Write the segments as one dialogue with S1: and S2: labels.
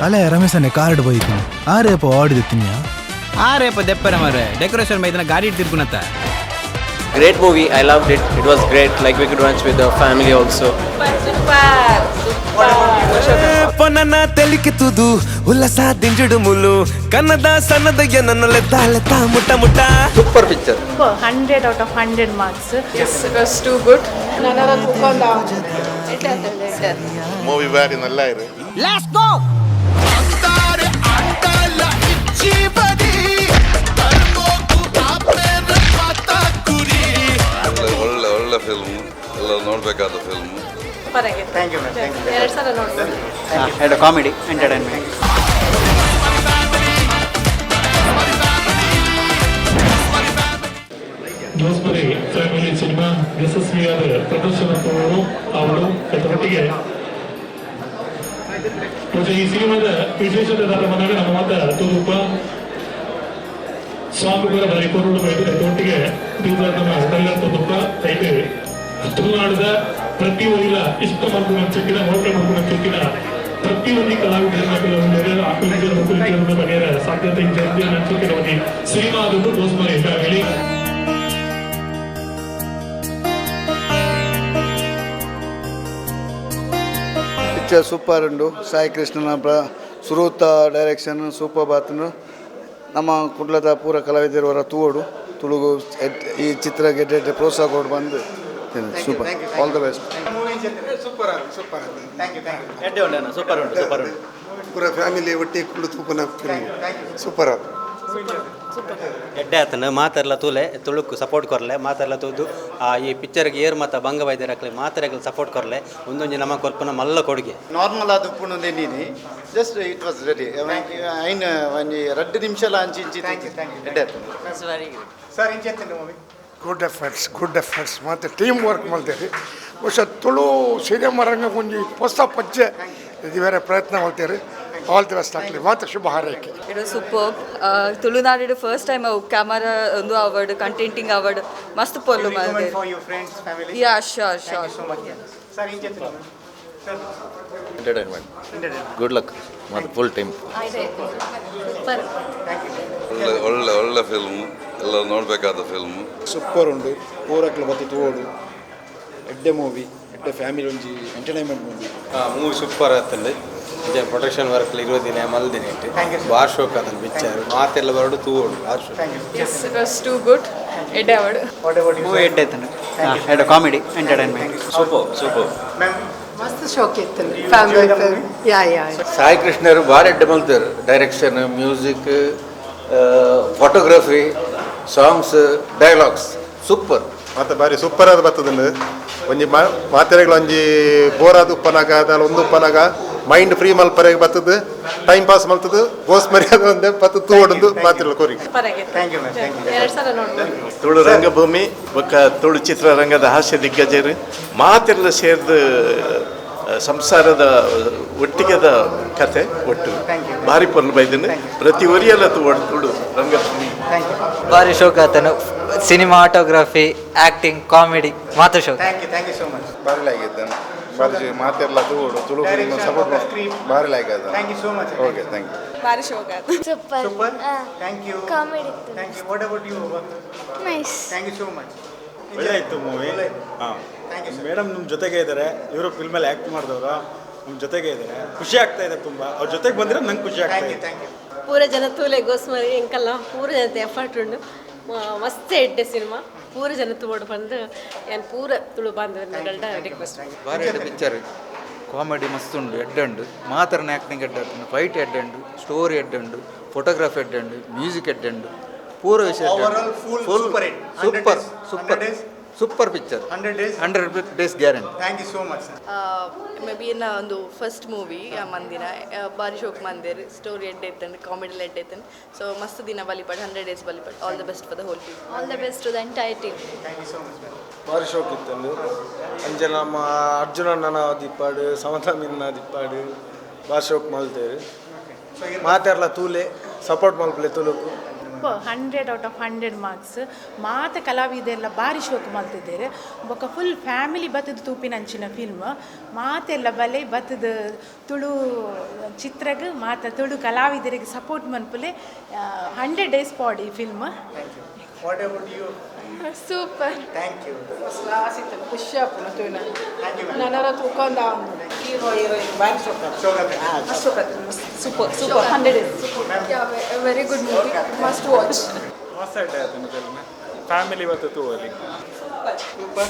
S1: ಅಲೆ ರಮೇಶನೆ ಕಾರ್ಡ್ ಬೈತೀನಿ ಆರೇಪ ಆಡಿದೆತ್ತೀನಿಯಾ
S2: ಆರೇಪ ದೆಪ್ಪರ ಮಾರೆ ಡೆಕೋರೇಷನ್ ಬೈದನ ಗಾಡಿ ಇಡ್ತಿರ್ಕುನತ್ತ.
S3: Great movie, I loved it. It was great, like we could watch with the family also.
S4: ಪೊನ್ನನ ತೆಲಿಕೆತ್ತುದು ಉಲ್ಲಸ ದಿಂಜುಡು ಮುಲು Kannada ಸನ್ನದ ಏನನ್ನಲೆ ತಾಳೆತ ಮುಟ್ಟ ಮುಟ್ಟ.
S3: Super picture.
S5: 100 out of 100 marks. Yes, it was too good.
S6: Movie ಬಾರಿ ನಲ್ಲ ಇದೆ.
S2: Let's go.
S6: ಒಳ್ಳೆ film, ಎಲ್ಲ ನೋಡಬೇಕಾದ film.
S2: Comedy entertainment.
S7: Gosmari family cinema ಯಶಸ್ವಿಯಾದ ಪ್ರದರ್ಶನವನ್ನು ಅವರು ಒಟ್ಟಿಗೆ ಈ ಸಿನಿಮಾದ ವಿಶೇಷತೆ ಬಂದಾಗ ನಮ್ಮ ಮಾತ ತೂಪ ಸ್ವಾಮಿಗಳ ಪರಿಪೂರ್ಣ ಒಟ್ಟಿಗೆ ತೂಪ ಐತೆ ತುಳುನಾಡದ ಪ್ರತಿ ಊರಿನ ಇಷ್ಟ ಮರ್ಗುಣ ಚುಕ್ಕಿನ ಹೋಟೆಲ್ ಮರ್ಗುಣ ಚುಕ್ಕಿನ ಪ್ರತಿಯೊಂದು ಕಲಾವಿದರ ಆಕಲಿಜರ ಬಗೆಯ ಸಾಧ್ಯತೆ ಚುಕ್ಕಿನ ಒಂದು ಸಿನಿಮಾ ಆದದ್ದು ಗೋಸ್ಮರಿ ಫ್ಯಾಮಿಲಿ.
S8: ಪಿಕ್ಚರ್ ಸೂಪರ್ ಉಂಡು. ಸಾಯಿ ಕೃಷ್ಣನ ಸುರೂತ ಡೈರೆಕ್ಷನ್ ಸೂಪರ್ ಬಾತನು ನಮ್ಮ ಕುಡ್ಲದ ಪೂರ ಕಲಾವಿದರ ತೂವಡು ತುಳುಗು ಈ ಚಿತ್ರ ಗೆಡ್ಡೆ ಪ್ರೋತ್ಸಾಹ ಕೊಡು ಬಂದು ಸೂಪರ್. All the best.
S6: ಪೂರ ಫ್ಯಾಮಿಲಿ ಒಟ್ಟಿಗೆ ಕುಳ್ಳು ತೂಪನ ಫಿಲ್ಮ್ ಸೂಪರ್ ಅದು.
S3: ಎಡ್ಡೆ ಆತನ ಮಾತೆಲ್ಲ ತೂಲೆ ತುಳುಕು ಸಪೋರ್ಟ್ ಕೊರಲೆ ಮಾತೆಲ್ಲ ತೂದು ಈ ಪಿಕ್ಚರ್ಗೆ ಏರ್ ಮತ್ತು ಭಂಗ ವೈದ್ಯರಾಗಲಿ ಮಾತೆರೆಗಳು ಸಪೋರ್ಟ್ ಕೊರಲೆ ಒಂದೊಂದು ನಮ್ಮ ಕೊರ್ಪನ ಮಲ್ಲ ಕೊಡುಗೆ
S8: ನಾರ್ಮಲ್ ಅದು ಪುಣದೇನಿ ಜಸ್ಟ್ ಇಟ್ ವಾಸ್ ರೆಡಿ ಐನ್ ಒಂದು 2 ನಿಮಿಷಲ ಅಂಚಿ ಎಡ್ಡೆ
S6: ಗುಡ್ ಎಫರ್ಟ್ಸ್ ಮತ್ತು ಟೀಮ್ ವರ್ಕ್ ಮಾಡ್ತೀರಿ. ಬಹುಶಃ ತುಳು ಸಿನಿಮಾ ರಂಗ ಕೊಂಚ ಹೊಸ ಪಚ್ಚೆ ಇದು ಬೇರೆ ಪ್ರಯತ್ನ ಮಾಡ್ತೀರಿ. ಆಲ್ ದಿ ಬೆಸ್ಟ್ ಆಗಲಿ ಮತ್ತು ಶುಭ ಹಾರೈಕೆ.
S5: It was superb. ತುಳುನಾಡಿನ ಫಸ್ಟ್ ಟೈಮ್ ಕ್ಯಾಮರಾ ಒಂದು ಅವಾರ್ಡ್ ಕಂಟೆಂಟಿಂಗ್ ಅವಾರ್ಡ್ ಮಸ್ತ್ ಪೊಲ್ಲು ಮಾಡಿದೆ. Yeah sure
S3: entertainment good luck ಮತ್ತು ಫುಲ್ ಟೀಮ್.
S6: ಒಳ್ಳೆ ಫಿಲ್ಮ್, ಎಲ್ಲ ನೋಡಬೇಕಾದ ಫಿಲ್ಮ್.
S8: ಸೂಪರ್ ಉಂಡು ಪೂರಕ್ಲು ಬತ್ತಿ ತೂವೋಡು ಎಡ್ಡೆ ಮೂವಿ ಎಡ್ಡೆ ಫ್ಯಾಮಿಲಿ ಒಂಜಿ ಎಂಟರ್ಟೈನ್ಮೆಂಟ್
S3: ಮೂವಿ ಸೂಪರ್ ಆಗ್ತದೆ. ಇದೇ ಪ್ರೊಟೆಕ್ಷನ್ ವರ್ಕ್ ಇರೋದಿನ ಮಲ್ದಿನ ಬಾರ್ ಶೋಕ್ ಅದನ್ನು ಪಿಕ್ಚರ್ ಮಾತೆಲ್ಲ ಬರೋಡು ತೂವೋಡು ಬಾರ್ ಶೋಕ್.
S5: Yes, it was too good. ಎಡ್ಡೆ ಅವಾರ್ಡ್
S2: ಮೂವಿ ಎಡ್ಡೆ ಆಯ್ತಾನೆ ಎಡ್ಡೆ ಕಾಮಿಡಿ ಎಂಟರ್ಟೈನ್ಮೆಂಟ್.
S3: ಸೂಪರ್
S9: ಮಸ್ತ್ ಶೋಕ್ ಇತ್ತು ಫ್ಯಾಮಿಲಿ ಫಿಲ್ಮ್. ಯಾ
S3: ಸಾಯಿ ಕೃಷ್ಣರು ಭಾರಿ ಎಡ್ಡೆ ಮಲ್ತಾರೆ. Direction, music, photography, songs, dialogues super.
S6: ಮತ್ತು ಬಾರಿ ಸೂಪರ್ ಆದ ಬರ್ತದೆ. ಒಂಜಿ ಮಾತೆರೆಗಳು ಒಂಜಿ ಬೋರಾದ ಉಪ್ಪನಾಗ ಅದಲ್ಲ ಒಂದು ಉಪ್ಪನಾಗ ಮೈಂಡ್ ಫ್ರೀ ಮಲ್ಪರೆಗೆ ಬರ್ತದೆ, ಟೈಮ್ ಪಾಸ್ ಮಲ್ತದೆ. ಗೋಸ್ಮರಿ ಅದು ಒಂದೇ ಪತ್ತು ತೂವೊಂದು ಮಾತೆರೆಗಳು ಕೋರಿ.
S10: ತುಳು ರಂಗಭೂಮಿ ಬೊಕ್ಕ ತುಳು ಚಿತ್ರರಂಗದ ಹಾಸ್ಯ ದಿಗ್ಗಜರು ಮಾತೆಲ್ಲ ಸೇರಿದ ಸಂಸಾರದ ಒಟ್ಟಿಗೆದ ಕತೆ ಒಟ್ಟು ಭಾರಿ ಪೊರ್ಲು ಬೈದನು ಪ್ರತಿ ಒರಿಯಲ್ಲ ತುಳು ರಂಗಭೂಮಿ.
S2: ಭಾರಿ ಶೋಕ್ ಆತನು ಸಿನಿಮಾಟೋಗ್ರಫಿ, ಆಕ್ಟಿಂಗ್, ಕಾಮಿಡಿ ಮಾತು ಶೋಕ್.
S6: ಭಾರಿ ಲಾಗಿದ್ದಾನೆ ಬಾರಿ ಮಾತೆಲ್ಲ ತೂವೋಡು ತುಳು ಫಿಲ್ಮ್ ಸಪೋರ್ಟ್ ಭಾರಿ ಲಾಗಿದ್ದ. Okay thank you.
S5: ಭಾರಿ ಶೋಕ್ ಆಯ್ತು.
S9: ಸೂಪರ್. Thank you. ಕಾಮಿಡಿ ಇತ್ತು. What about you? Nice. Thank you so much.
S11: ಒಳ್ಳೆ ಇತ್ತು ಮೂವಿ. ಮೇಡಮ್ ನಮ್ಮ ಜೊತೆಗೆ ಇದ್ದಾರೆ. ಇವರು ಫಿಲ್ಮಲ್ಲಿ ಆ್ಯಕ್ಟ್ ಮಾಡಿದವರು ನಮ್ಮ ಜೊತೆಗೆ ಇದ್ದಾರೆ. ಖುಷಿ ಆಗ್ತಾ ಇದೆ ತುಂಬ. ಅವ್ರ ಜೊತೆಗೆ ಬಂದರೆ ನಂಗೆ ಖುಷಿ ಆಗ್ತಾ ಇದೆ.
S5: ಪೂರ ಜನ ತೂಲೆ ಗೋಸ್ಮರಿ ಎಂಕಲ್ಲ ಪೂರ ಜನತೆ ಎಫರ್ಟ್ ಉಂಡು ಮಸ್ತ್ ಎಡ್ಡೆ ಸಿನಿಮಾ ಪೂರ ಜನ ತೂಡು ಬಂದು ಏನು ಪೂರ ತುಳು ಬಾಂಧವ್ಯಗಳನ್ನ ರಿಕ್ವೆಸ್ಟ್.
S1: ಭಾರಿ ಎಡ್ಡೆ ಪಿಕ್ಚರ್, ಕಾಮಿಡಿ ಮಸ್ತ್ ಉಂಡು, ಎಡ್ಡೆ ಉಂಡು, ಮಾತರನ ಆ್ಯಕ್ಟಿಂಗ್ ಎಡ್ಡೆ ಉಂಡು, ಫೈಟ್ ಎಡ್ಡೆ ಉಂಡು, ಸ್ಟೋರಿ ಎಡ್ಡೆ ಉಂಡು, ಫೋಟೋಗ್ರಾಫಿ ಎಡ್ಡೆ ಉಂಡು, ಮ್ಯೂಸಿಕ್ ಎಡ್ಡೆ ಉಂಡು, ಪೂರ ವಿಷಯ full super super picture. 100 days guarantee.
S8: Thank you so much.
S5: Maybe ಇನ್ನು ಒಂದು ಫಸ್ಟ್ ಮೂವಿ ಮಂದಿನ ಭಾರಿ ಶೋಕ್ ಮಂದಿರ್ ಸ್ಟೋರಿ ಎಡ್ಡೆ ಇತ್ತಂಡು ಕಾಮಿಡಿ ಎಡ್ಡೆ ಇತ್ತಂಡು ಸೊ ಮಸ್ತ್ ದಿನ ಬಲಿಪಾಡ್ 100 days ಬಲಿಪಾಡ್. All the best for the whole team. All the best to the entire team.
S8: Thank you so much.
S11: ಭಾರಿ ಶೋಕ್ ಇತ್ತಂದು ಅಂಜನ ನಮ್ಮ ಅರ್ಜುನನ ದಿಪ್ಪಾಡು ಸಮತಮಿನ ದಿಪ್ಪಾಡು ಭಾರಿ ಶೋಕ್ ಮಲ್ತೇವೆ. ಮಾತೆರ್ಲ ತೂಲೆ ಸಪೋರ್ಟ್ ಮಲ್ಪಲೆ ತುಳುಕು
S12: ಸೂಪರ್ 100/100 ಮಾರ್ಕ್ಸ್ ಮಾತ ಕಲಾವಿದೆಲ್ಲ ಭಾರಿ ಶೋಕ ಮಾಡ್ತಿದ್ದಾರೆ ಬೊಕ್ಕ ಫುಲ್ ಫ್ಯಾಮಿಲಿ ಬತ್ತದ ತೂಪಿನಂಚಿನ ಫಿಲ್ಮ್ ಮಾತೆಲ್ಲ ಬಲೆ ಬತ್ತದ ತುಳು ಚಿತ್ರಗ್ ಮಾತ ತುಳು ಕಲಾವಿದರಿಗೆ ಸಪೋರ್ಟ್ ಮನ್ಪುಲೆ 100 days ಪಾಡ್ ಈ film.
S13: What about you?
S5: Super.
S13: Thank you.
S12: Class ಇತ್ತು ಖುಷಿ ಆಗ್ತದೆ ತೂನ
S13: Thank you.
S12: ನನರ ತೂಕೊಂಡ ಹೀರೋ ಹೀರೋಯಿನ್ ಭಾರಿ ಶೋಕ
S5: super 100 days. Very good movie, must watch.
S7: ಮಸ್ತ್ ಆಯ್ತು ಅದನ್ನು ಫಿಲ್ಮ್ ಫ್ಯಾಮಿಲಿ ಮತ್ತು ತೂವಲ್ಲಿ
S9: ಸೂಪರ್.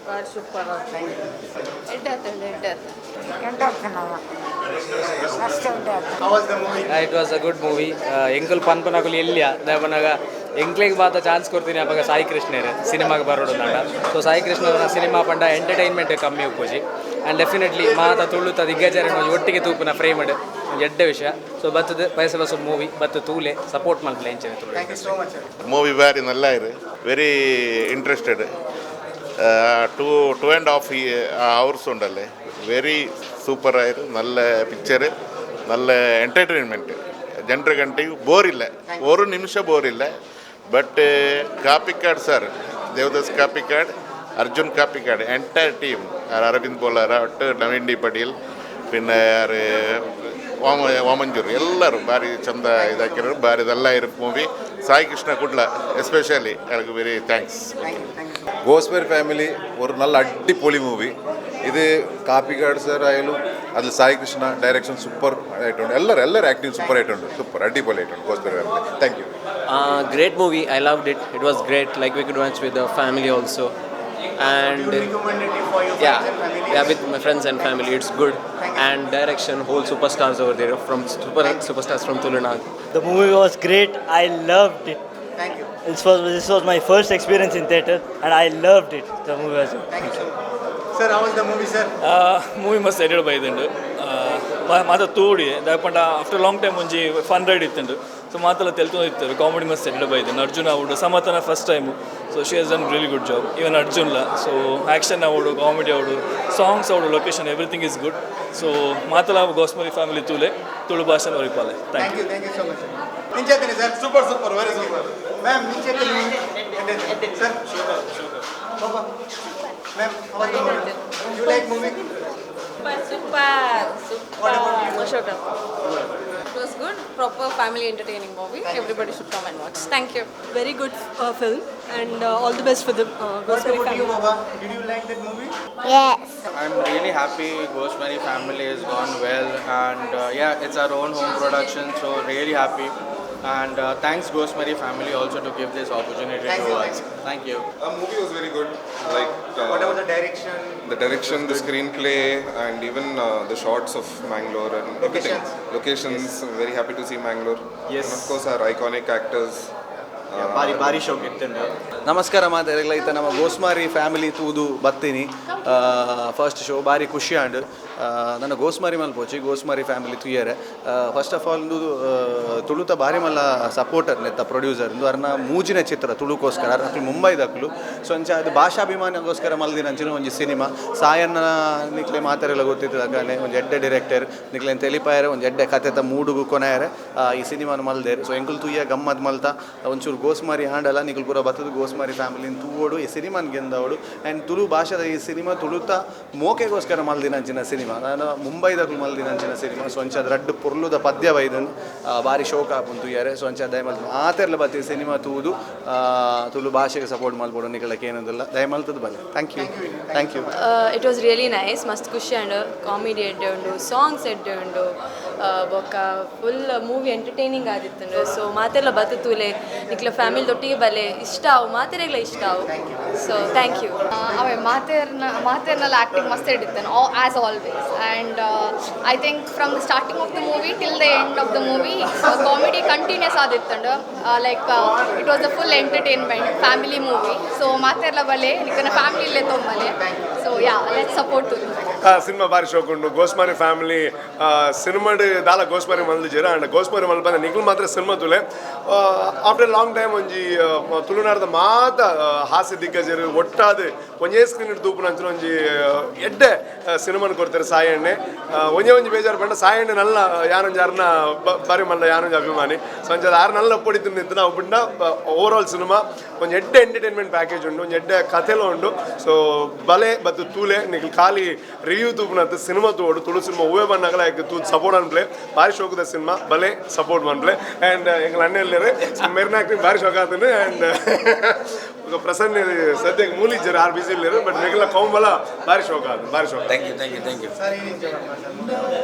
S12: ಭಾರಿ super
S13: How was the movie?
S2: It was a good movie ಎಂಕುಲ್ ಪನ್ಪನಕುಲು ಎಲ್ಲಿಯ ದಾಪನಾಗ ಎಂಕ್ಲೆಗೆ ಮಾತ ಚಾನ್ಸ್ ಕೊಡ್ತೀನಿ ಅವಾಗ ಸಾಯಿ ಕೃಷ್ಣರು ಸಿನಿಮಾಗೆ ಬರೋಡು ನಾಡ. ಸೊ ಸಾಯಿ ಕೃಷ್ಣರ ಸಿನಿಮಾ ಪಂಡ ಎಂಟರ್ಟೈನ್ಮೆಂಟ್ ಕಮ್ಮಿ ಉಪ್ಪುಜಿ ಆ್ಯಂಡ್ ಡೆಫಿನೆಟ್ಲಿ ಮಾತ ತುಳುತ ದಿಗ್ಗಜರನ್ನು ಒಟ್ಟಿಗೆ ತೂಪಿನ ಫ್ರೇಮ್ಡ್ ಎಡ್ಡ ವಿಷಯ. ಸೊ ಬತ್ತದ ಪೈಸೆ ಬಸ್ ಮೂವಿ ಬತ್ತು ತೂಲೆ ಸಪೋರ್ಟ್ ಮಾಡ್ಲಿ ಎಂಚನೆ Tulu.
S13: Thank you so much, sir.
S10: ಮೂವಿ ವೆರಿ ನಲ್ಲ ಇರು ವೆರಿ ಇಂಟ್ರೆಸ್ಟೆಡ್. 2.5 hours ಉಂಡಲ್ಲೇ ವೆರಿ ಸೂಪರ್ ಆಯಿರು നല്ല ಪಿಕ್ಚರ್ നല്ല ಎಂಟರ್ಟೈನ್ಮೆಂಟ್ ಜನರ ಗಂಟೆಗೆ ಬೋರ್ ಇಲ್ಲ, ಒಂದು ನಿಮಿಷ ಬೋರ್ ಇಲ್ಲ. But Kapikad sir Devadas Kapikad, Arjun Kapikad, entire team Aravind Bolar ಒಟ್ಟು ನವೀನ್ ಡಿ ಪಟೇಲ್ പിന്നെ ವಾಮಂಜೂರು ಎಲ್ಲರೂ ಭಾರಿ ಚಂದ ಇದಾಕಿರೋರು, ಭಾರಿ ಇದೆಲ್ಲ ಇರೋ ಮೂವಿ. ಸಾಯಿ ಕೃಷ್ಣ ಕುಡ್ಲ ಎಸ್ಪೆಷಲಿ எனக்கு வெரி தேங்க்ஸ்.
S14: ഗോസ്മരി ഫാമിലി ഒരു നല്ല അടിപൊളി മൂവി. ഇത് കാപ്പിക്കാട് സാർ ആയാലും അതിൽ സായി കൃഷ്ണ ഡയറക്ഷൻ സൂപ്പർ ആയിട്ടുണ്ട്. എല്ലാവരും ആക്ടിങ് സൂപ്പർ ആയിട്ടുണ്ട്. സൂപ്പർ അടിപൊളി ആയിട്ടുണ്ട് Gosmari family. Thank you.
S3: Great movie. I loved it. It was great. Like we could watch with the family also. And
S13: You recommended it for your
S3: yeah,
S13: friends and family?
S3: yeah, with my friends and family. It's good. And direction, whole superstars over there from superstars from Tulu.
S15: The movie was great. I loved it.
S13: Thank you.
S15: This was my first experience in theatre and I loved it. The movie was
S13: Thank you, sir. Sir, how was the movie, sir?
S7: Movie ಮಸ್ತ್ ಎಡಿಡ್ ಬೈದುಂಡು ಮಾತ ತೂಡಿ ದಾಯಪಂಡ after long time ಒಂಜಿ fun ride ಇತ್ತುಂಡು. So ಮಾತೆಲ್ಲ ತೆಲ್ತು ಇರ್ತಾರೆ ಕಾಮಿಡಿ ಮಸ್ತ್ ಎಡಿಡ್ ಬೈದುಂಡು. ಅರ್ಜುನ್ ಅವಡು ಸಮತನ first time. So she has done really good job. Even ಅರ್ಜುನ್ಲ ಸೊ ಆ್ಯಕ್ಷನ್ ಅವಡು ಕಾಮಿಡಿ ಅವಡು ಸಾಂಗ್ಸ್ ಅವಡು location everything is good. So ಮಾತಲ ಗೋಸ್ಮರಿ ಫ್ಯಾಮಿಲಿ ತೂಲೆ ತುಳು ಭಾಷೆ ವರಿಪಾಲೆ.
S13: Thank you so much, sir. ನಿಂಚೇತೀನಿ sir. Super very super. Ma'am ನಿಂಚೇತೀನಿ sir. ಬಾಬಾ ma'am, how was the movie? You like movie?
S5: Super. Ashok. It was good, proper family entertaining movie. Everybody should come and watch. Thank you.
S16: Very good film and all the best for the
S13: What
S16: Gosmari
S13: about you,
S16: family.
S13: Baba? Did you like that movie?
S9: Yes.
S1: I'm really happy Gosmari family has gone well, and yeah, it's our own home production, so really happy. And thanks Gosmari family also to give this opportunity
S13: Thank
S1: to
S13: you,
S1: us. Thank you.
S14: The movie was very good. Like
S13: What about the direction?
S14: the direction, the screenplay, and even the shots of Mangalore and everything. Locations. Very happy to see Mangalore.
S3: Yes.
S14: And of course, our iconic actors.
S3: ಭಾರಿ ಶೋಕ್ ಇತ್ತು. ನಮಸ್ಕಾರ ಮಾತಾಡಲೈತೆ ನಮ್ಮ ಗೋಸ್ಮಾರಿ family ತೂದು ಬತ್ತೀನಿ first show ಭಾರಿ ಖುಷಿ and ನನ್ನ ಗೋಸ್ಮಾರಿ ಮಲ್ ಪೋಚಿ ಗೋಸ್ಮಾರಿ family ತುಯ್ಯರೆ first of all ತುಳುತ ಭಾರಿ ಮಲ್ಲ ಸಪೋರ್ಟರ್ ನೆತ್ತ ಪ್ರೊಡ್ಯೂಸರ್ ಅರ್ನ ಮೂಜಿನ ಚಿತ್ರ ತುಳುಕೋಸ್ಕರ ಅಕ್ಲು ಮುಂಬೈದಕ್ಲು ಸೊ ಅಂಚ ಅದು ಭಾಷಾಭಿಮಾನಗೋಸ್ಕರ ಮಲ್ದಿನ ಅಂಚಿನ ಒಂಜಿ ಸಿನಿಮಾ ಸಾಯನ್ನ ನಿಕ್ಲೆ ಮಾತಾರೆಲ್ಲ ಗೊತ್ತಿದ್ದಾಗಲೇ ಒಂದು ಎಡ್ಡೆ ಡೈರೆಕ್ಟರ್ ನಿಕ್ಲೆ ತೆಲಿಪಾಯರೆ ಒಂದು ಎಡ್ಡೆ ಕಥೆತ ಮೂಡುಗು ಕೊನೆಯರೆ ಈ ಸಿನಿಮಾನ ಮಲ್ದೇರು ಸೊ ಎಂಕುಲ್ ತುಯ್ಯ ಗಮ್ಮತ್ ಮಲ್ತಾ ಒಂಚೂರು ಗೋಸ್ಮಾರಿ ಹಾಂಡಲ್ಲ ನಿಕುಲ್ ಪೂರ ಬತ್ತದ ಗೋಸ್ಮಾರಿ ಫ್ಯಾಮಿಲಿನ ತೂವೋಡು ಈ ಸಿನಿಮಾನ್ ಗೆಂದವಡು ಆ್ಯಂಡ್ ತುಳು ಭಾಷೆದ ಈ ಸಿನಿಮಾ ತುಳುತ ಮೋಕೆಗೋಸ್ಕರ ಮಲ್ದಿನಂಚಿನ ಸಿನಿಮಾ ನಾನು ಮುಂಬೈದಾಗಲು ಮಲ್ದಿನಂಚಿನ ಸಿನಿಮಾ ಸೊ ಅಂಚದ ರಡ್ಡು ಪೊರ್ಲುದ ಪದ್ಯ ಬೈದನು ಭಾರಿ ಶೋಕ ಆಪುಂತು ಯಾರೆ ಸೊ ಅಂಚ ದಯಮಲ್ ಆತೆರ್ಲ ಬತ್ತಿ ಸಿನಿಮಾ ತೂದು ತುಳು ಭಾಷೆಗೆ ಸಪೋರ್ಟ್ ಮಾಡ್ಬೋದು ನಿಗಳಕ್ಕೆ ಏನಂದಿಲ್ಲ ದಯಮಲ್ತದ ಬಲೆ. Thank you.
S5: It was really nice. ಮಸ್ತ್ ಖುಷಿ ಅಂಡ್ ಕಾಮಿಡಿ ಎಡ್ಡೆ ಉಂಡು, ಸಾಂಗ್ಸ್ ಎಡ್ಡೆ ಉಂಡು, ಬೊಕ್ಕ ಫುಲ್ ಮೂವಿ ಎಂಟರ್ಟೈನಿಂಗ್ ಆದಿತ್ತು. ಸೊ ಮಾತೆಲ್ಲ ಬತ್ತೂಲೆ ನಿಕ್ಲ ಫ್ಯಾಮಿಲಿ ಒಟ್ಟಿಗೆ ಬಲೆ ಇಷ್ಟ ಅವು ಮಾತೆರೆಗ್ಲ ಇಷ್ಟ ಅವು. So thank you.
S17: ಅವೆ ಮಾತೇರ್ನಲ್ಲಿ ಆ್ಯಕ್ಟಿಂಗ್ ಮಸ್ತ್ ಹಿಡಿತಾನೆ as always. And I think from the starting of the movie till the end of the movie comedy continues ಆದಿತ್ತಂಡು. Like it was the full entertainment family movie. So ಮಾತೆರ್ಲ ಬಲೆ ನಿಕ್ಕನ ಫ್ಯಾಮಿಲಿ ಇಲ್ಲೇ ತೊಂಬಲೆ. So yeah, let's support Tulu.
S18: Cinema ಭಾರಿ ಶೋಕ್ ಉಂಟು ಗೋಸ್ಮಾರಿ ಫ್ಯಾಮಿಲಿ ಸಿನಿಮಾಡ್ ದಾಲ ಗೋಸ್ಮಾರಿ ಮಲ್ದಿಜೇರ ಅಂಡ್ ಗೋಸ್ಮಾರಿ ಮಲ್ಪಂದ ನಿಖಿಲ್ ಮಾತ್ರ ಸಿನಿಮಾ ತುಲೆ ಆಫ್ಟರ್ ಲಾಂಗ್ ಟೈಮ್ ಒಂಜಿ ತುಳುನಾಡದ ಮಾತ ಹಾಸ್ಯ ದಿಗ್ಗಜರು ಒಟ್ಟಾದ ಒಂಜೇ ಸ್ಕ್ರೀನ್ ತೂಪುನ ಅಂಚಿನ ಒಂಜಿ ಎಡ್ಡೆ ಸಿನಿಮಾನ ಕೊಡ್ತಾರೆ ಸಾಯಣ್ಣೆ ಒಂಜಿ ಬೇಜಾರು ಪಂಡ ಸಾಯಣ್ಣೆ ನಲ್ಲ ಯಾನೊಂಜಿ ಅರ್ನ ಬಾರಿ ಮಲ್ಲ ಯಾನೊಂಜಿ ಅಭಿಮಾನಿ ಸೊ ಅಂಚದ ಆರು ನಲ್ಲ ಒಪ್ಪಡಿತು ನಿಂತು ನಾವು ಬಿಟ್ಟ ಓವರ್ ಆಲ್ ಸಿನಿಮಾ ಒಂದು ಎಡ್ಡೆ ಎಂಟರ್ಟೈನ್ಮೆಂಟ್ ಪ್ಯಾಕೇಜ್ ಉಂಟು ಒಂದು ಎಡ್ಡೆ ಕಥೆಲೋ ಉಂಟು ಸೊ ಬಲೆ ಬತ್ತು ತೂಲೆ ನಿಖಿಲ್ ಖಾಲಿ ರಿವ್ಯೂ ತೂಪುನಂತ ಸಿನಿಮಾ ತೋಡು ತುಳು ಸಿನಿಮಾ ಹೂವೇ ಬಣ್ಣಗಳ ತೂದು ಸಪೋರ್ಟ್ ಅನ್ಪ್ಲೆ ಭಾರಿ ಶೋಕದ ಸಿನಿಮಾ ಬಲೆ ಸಪೋರ್ಟ್ ಮನ್ಪ್ಲೆ ಆ್ಯಂಡ್ ಎಂಗ್ಲ ಅಣ್ಣೆಲ್ಲರೇ ಮೆರಿನ ಆಕ್ಟಿಂಗ್ ಭಾರಿ ಶೋಕ ಆತನು ಆ್ಯಂಡ್ ಪ್ರಸನ್ನ ಸದ್ಯಕ್ಕೆ ಮೂಲಿಜ್ಜರು ಆರು ಬಿಸಿ ಇಲ್ಲರು ಬಟ್ ನಿಖಿಲ ಕೌಂಬಲ ಭಾರಿ ಶೋಕ ಆತು ಭಾರಿ ಶೋಕ
S1: ಥ್ಯಾಂಕ್ ಯು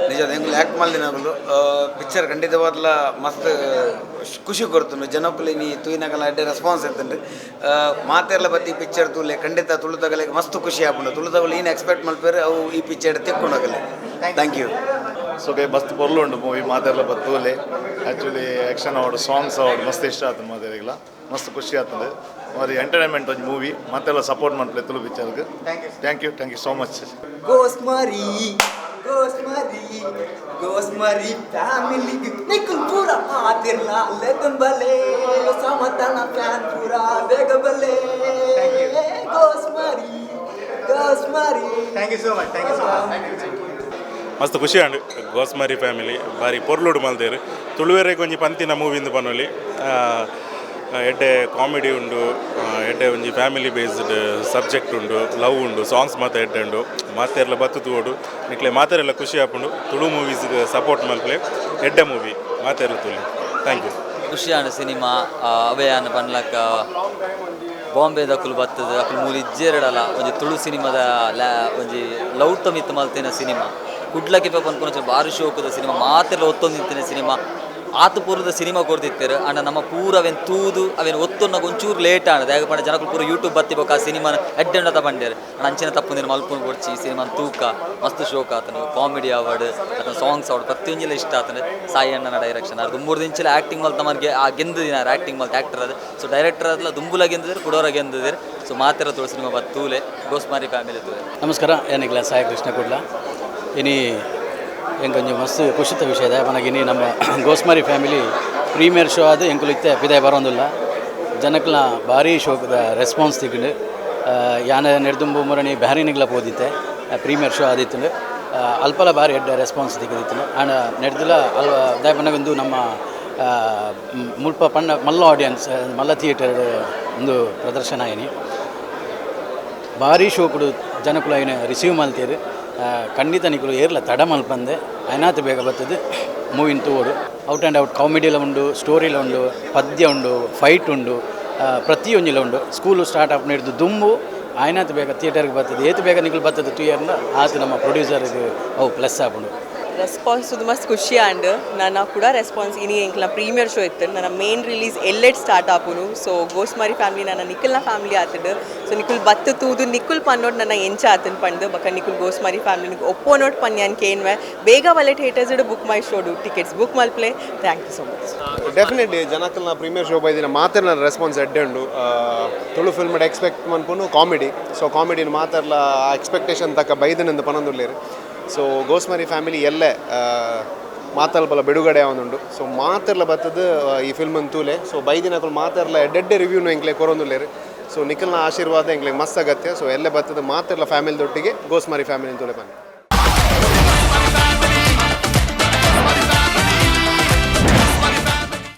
S1: ನಿಜ ಎಂಗ್ಲು ಆ್ಯಕ್ಟ್ ಮಲ್ದಿನಗಳು ಪಿಕ್ಚರ್ ಖಂಡಿತವಾದ್ಲ ಮಸ್ತ್ ಖುಷಿ ಕೊಡ್ತು ಜನಕ್ಕೂ ನೀ ತೂಯಿನಗಲ ಅಡ್ಡೆ ರೆಸ್ಪಾನ್ಸ್ ಇರ್ತಂಡು ಮಾತೆಲ್ಲ ಬತ್ತಿ ಪಿಕ್ಚರ್ ತೂಲೆ ಖಂಡಿತ ತುಳುತಗಲಿಗೆ ಮಸ್ತ್ ಖುಷಿ ಆಪುಂಡು ತುಳುತಗಳು ಏನು ಎಕ್ಸ್ಪೆಕ್ಟ್ ಮಲ್ಪೇರು ಅವು ಈ ಪಿಕ್ಚರ್ ತೆಕ್ಕೊಂಡೋಗಲ್ಲ ಥ್ಯಾಂಕ್ ಯು
S19: ಸೊ ಮಸ್ತ್ ಪೊರ್ಲು ಉಂಡು ಮೂವಿ ಮಾತೆಲ್ಲ ಬತ್ತೂಲೆ ಆ್ಯಕ್ಚುಲಿ ಆ್ಯಕ್ಷನ್ ಅವಾರ್ಡ್ ಸಾಂಗ್ಸ್ ಅವಾರ್ಡ್ ಮಸ್ತ್ ಇಷ್ಟ ಆಯ್ತು ಮಾತೆರಿಗಿಲ್ಲ ಮಸ್ತ್ ಖುಷಿ ಆಗ್ತದೆ మరి ಎಂಟರ್ಟೈನ್ಮೆಂಟ್ ಒಂದು ಮೂವಿ ಮತ್ತೆಲ್ಲ ಸಪೋರ್ಟ್ ಮಾಡ್ಲಿ ತುಳು ಪಿಕ್ಚರ್ಗೆ thank you so much
S20: Gosmari family Nikhil ಪೂರ ಮಾತಿರ್ಲ ಲೆಗನ್ ಬಲೆ ಸಮತನ ಫ್ಯಾನ್ ಪೂರ ಬೇಗ ಬಲೆ Gosmari
S13: thank you so much
S21: ಮಸ್ತ್ ಖುಷಿ ಆಂಡು ಗೋಸ್ಮಾರಿ ಫ್ಯಾಮಿಲಿ ಬಾರಿ ಪೊರ್ಲುಡು ಮಲ್ದೇರು ತುಳುವೆರೆ ಒಂಜಿ ಪಂತಿನ ಮೂವಿಂದ ಪನೊಲಿ ಎಡ್ಡೆ ಕಾಮಿಡಿ ಉಂಡು ಎಡ್ಡೆ ಒಂಜಿ ಫ್ಯಾಮಿಲಿ ಬೇಸ್ಡ್ ಸಬ್ಜೆಕ್ಟ್ ಉಂಡು ಲವ್ ಉಂಡು ಸಾಂಗ್ಸ್ ಮಾತ ಎಡ್ಡೆ ಉಂಡು ಮಾತೆರ್ಲ ಬತ್ತು ತೂಡು ನಿಕ್ಲೆ ಮಾತೆರೆಲ್ಲ ಖುಷಿ ಆಪುಂಡು ತುಳು ಮೂವೀಸ್ಗೆ ಸಪೋರ್ಟ್ ಮಲ್ಪಲೆ ಎಡ್ಡೆ ಮೂವಿ ಮಾತೆರ್ಲ ತುಳಿ ಥ್ಯಾಂಕ್ ಯು
S22: ಖುಷಿಯಾನ ಸಿನಿಮಾ ಅವಯಾನ ಪನ್ಲಕ್ಕ ಬಾಂಬೆ ದಕ್ಕಲು ಬರ್ತದೆ ಅಕ್ಕಲು ಮೂಲಿ ಇಜ್ಜೆರಡಲ್ಲ ಒಂಜಿ ತುಳು ಸಿನಿಮಾದ ಒಂಜಿ ಲೌಟ ಮಿತ್ ಮಲ್ತಿನ ಸಿನಿಮಾ ಕುಡ್ಲಕ್ಕೆ ಪನ್ಪುನ ಭಾರಿ ಶೋಕದ ಸಿನಿಮಾ ಮಾತೆಲ್ಲ ಒತ್ತೊಂದಿತ್ತಿನ ಸಿನಿಮಾ ಆತ ಪೂರದ ಸಿನಿಮಾ ಕೊಡ್ತಿರ್ತಾರೆ ಅಂಡ ನಮ್ಮ ಪೂರ ಅವೇನು ತೂದು ಅವೇನು ಒತ್ತೊನ್ನಾಗ ಒಂಚೂರು ಲೇಟ್ ಆನದು ಯಾಕೆ ಪಂಡ ಜನಗಳು ಪೂರ ಯೂಟ್ಯೂಬ್ ಬತ್ತಿಬೇಕು ಆ ಸಿನಿಮಾನ ಎಡ್ಡೆಂಡ ತಗೊಂಡ್ಯಾರ ಅಂಚಿನ ತಪ್ಪು ಮಲ್ಪುನ್ ಕೊಡ್ಚಿ ಸಿನಿಮಾನ ತೂಕ ಮಸ್ತ್ ಶೋಕ ಆತನು ಕಾಮಿಡಿ ಅವಾರ್ಡ್ ಅಥವಾ ಸಾಂಗ್ಸ್ ಅವಾರ್ಡ್ ಪ್ರತಿಯೊಂಜಿಲ್ಲ ಇಷ್ಟ ಆತನು ಸಾಯಿ ಅಣ್ಣನ ಡೈರೆಕ್ಷನ್ ಅದು ಮೂರು ದಿನಚಲ ಆ್ಯಕ್ಟಿಂಗ್ ಮಲ್ತ ಮನ್ಗೆ ಆ ಗೆಂದಿನ ಆ್ಯಕ್ಟಿಂಗ್ ಮಲ್ತ ಆ್ಯಕ್ಟರ್ ಅದು ಸೊ ಡೈರೆಕ್ಟರ್ ಅದಲ್ಲ ದುಂಬುಲ ಗೆಂದಿದ್ದಾರೆ ಕುಡೋರ ಗೆಂದಿದ್ದಾರೆ ಸೊ ಮಾತೆರ ತುಳು ಸಿನಿಮಾ ಬತ್ತೂಲೆ ಗೋಸ್ಮಾರಿ ಫ್ಯಾಮಿಲಿ ತೂಲೆ
S23: ನಮಸ್ಕಾರ ಏನಿಲ್ಲ ಸಾಯಿ ಕೃಷ್ಣ ಕುಡ್ಲ ಇನಿ ಎಂಕೊಂಚ ಮಸ್ತ್ ಖುಷಿತ ವಿಷಯದ ಮನಗಿನಿ ನಮ್ಮ ಗೋಸ್ಮಾರಿ ಫ್ಯಾಮಿಲಿ ಪ್ರೀಮಿಯರ್ ಶೋ ಅದು ಎಂಕುಲು ಇತ್ತೆ ಪಿದಾಯ ಬರೋದಿಲ್ಲ ಜನಕ್ಲ ಭಾರಿ ಶೋಕದ ರೆಸ್ಪಾನ್ಸ್ ತಿಕ್ಕೊಂಡು ಯಾನ ನೆಡ್ದುಂಬು ಮುರಣಿ ಬ್ಯಾರಿನಿಗ್ಲ ಪೋದಿತ್ತೆ ಪ್ರೀಮಿಯರ್ ಶೋ ಆದಿತ್ತು ಅಲ್ಪಲ ಭಾರಿ ಎಡ್ಡ ರೆಸ್ಪಾನ್ಸ್ ತಿಕ್ಕಿತ್ತು ಆ್ಯಂಡ್ ನೆಡ್ದಿಲ್ಲ ದಯಪನಗೊಂದು ನಮ್ಮ ಮುಲ್ಪ ಪಣ್ಣ ಮಲ್ಲ ಆಡಿಯನ್ಸ್ ಮಲ್ಲ ಥಿಯೇಟರ್ ಒಂದು ಪ್ರದರ್ಶನ ಏನಿ ಭಾರಿ ಶೋಕುಡು ಜನಕುಲು ಏನು ರಿಸೀವ್ ಮಲ್ತೀರಿ ಖಂಡಿತ ನಿಕುಲು ಏರ್ಲ ತಡ ಮಲ್ಪಂದೆ ಐನಾತ್ ಬೇಗ ಬರ್ತದೆ ಮೂವಿನ ತೂಡು ಔಟ್ ಆ್ಯಂಡ್ ಔಟ್ ಕಾಮಿಡಿಲ ಉಂಡು ಸ್ಟೋರಿಲ ಉಂಡು ಪದ್ಯ ಉಂಡು ಫೈಟ್ ಉಂಡು ಪ್ರತಿಯೊಂದಿಲ ಉಂಡು ಸ್ಕೂಲು ಸ್ಟಾರ್ಟ್ ಅಪ್ ನಡೆದು ದುಂಬು ಐನಾತ್ ಬೇಗ ಥಿಯೇಟರ್ಗೆ ಬರ್ತದೆ ಏತು ಬೇಗ ನಿಕುಲು ಬರ್ತದೆ 2 ಇಯರ್ನ ಆತು ನಮ್ಮ ಪ್ರೊಡ್ಯೂಸರ್ಗೆ ಅವು ಪ್ಲಸ್ ಆಪುಂಡು
S24: ರೆಸ್ಪಾನ್ಸ್ ಮಸ್ತ್ ಖುಷಿ ಆಂಡ್ ನನ್ನ ಕೂಡ ರೆಸ್ಪಾನ್ಸ್ ಇನಿ ಎಂಕ್ಲ ಪ್ರೀಮಿಯರ್ ಶೋ ಇತ್ತು ನನ್ನ ಮೇನ್ ರಿಲೀಸ್ ಎಲ್ಲೆಟ್ ಸ್ಟಾರ್ಟ್ ಆಪುನು ಸೊ ಗೋಸ್ಮಾರಿ ಫ್ಯಾಮಿಲಿ ನನ್ನ ನಿಖಿಲ್ನ ಫ್ಯಾಮಿಲಿ ಆತಡು ಸೊ ನಿಖಿಲ್ ಬತ್ತು ತೂದು ನಿಖಿಲ್ ಪನ್ನೋಟ್ ನನ್ನ ಎಂಚ ಆತನ್ ಪಂಡು ಬಕ್ಕ ನಿಖಿಲ್ ಗೋಸ್ಮಾರಿ ಫ್ಯಾಮಿಲಿ ಒಪ್ಪೋ ನೋಟ್ ಪನ್ಯಾನ್ ಕೇನ್ವೆ ಬೇಗ ವಲೆ ಥಿಯೇಟರ್ಸ್ ಬುಕ್ ಮೈ ಶೋಡು ಟಿಕೆಟ್ಸ್ ಬುಕ್ ಮಲ್ಪ್ಲೆ thank you so much
S25: definitely ಜನಕಲ್ನ ಪ್ರೀಮಿಯರ್ ಶೋ ಬೈದಿನ ಮಾತೆರ್ನ ರೆಸ್ಪಾನ್ಸ್ ಎಡ್ಡೆ ಉಂಡು ತುಳು ಫಿಲ್ಮ್ ಎಕ್ಸ್ಪೆಕ್ಟ್ ಮನ್ಪುನು ಕಾಮಿಡಿ ಸೊ ಕಾಮಿಡಿನ ಮಾತೆರ್ಲ ಎಕ್ಸ್ಪೆಕ್ಟೇಷನ್ ತಕ್ಕ ಬೈದನೆಂದು ಪನೊಂದುಲ್ಲೇರು ಸೊ ಗೋಸ್ಮರಿ ಫ್ಯಾಮಿಲಿ ಎಲ್ಲೇ ಮಾತಲ್ಪಲ ಬಿಡುಗಡೆ ಅವನುಂಡು ಸೊ ಮಾತೆರ್ಲ ಬರ್ತದ ಈ ಫಿಲ್ಮ್ ಅಂತೂಲೆ ಸೊ ಬೈದಿನಕಲು ಮಾತೆರ್ಲ ಎಡ್ಡೆಡ್ಡೆ ರಿವ್ಯೂನು ಎಂಕ್ಲೆ ಕೊರೊಂದುಲ್ಲೇರು ಸೊ ನಿಖಿಲ್ನ ಆಶೀರ್ವಾದ ಎಂಕ್ಲೆ ಮಸ್ತ್ ಅಗತ್ಯ ಸೊ ಎಲ್ಲೇ ಬರ್ತದ ಮಾತೆರ್ಲ ಫ್ಯಾಮಿಲಿದೊಟ್ಟಿಗೆ ಗೋಸ್ಮರಿ ಫ್ಯಾಮಿಲಿ ಅಂತೂಲೆ ಬನ್ನಿ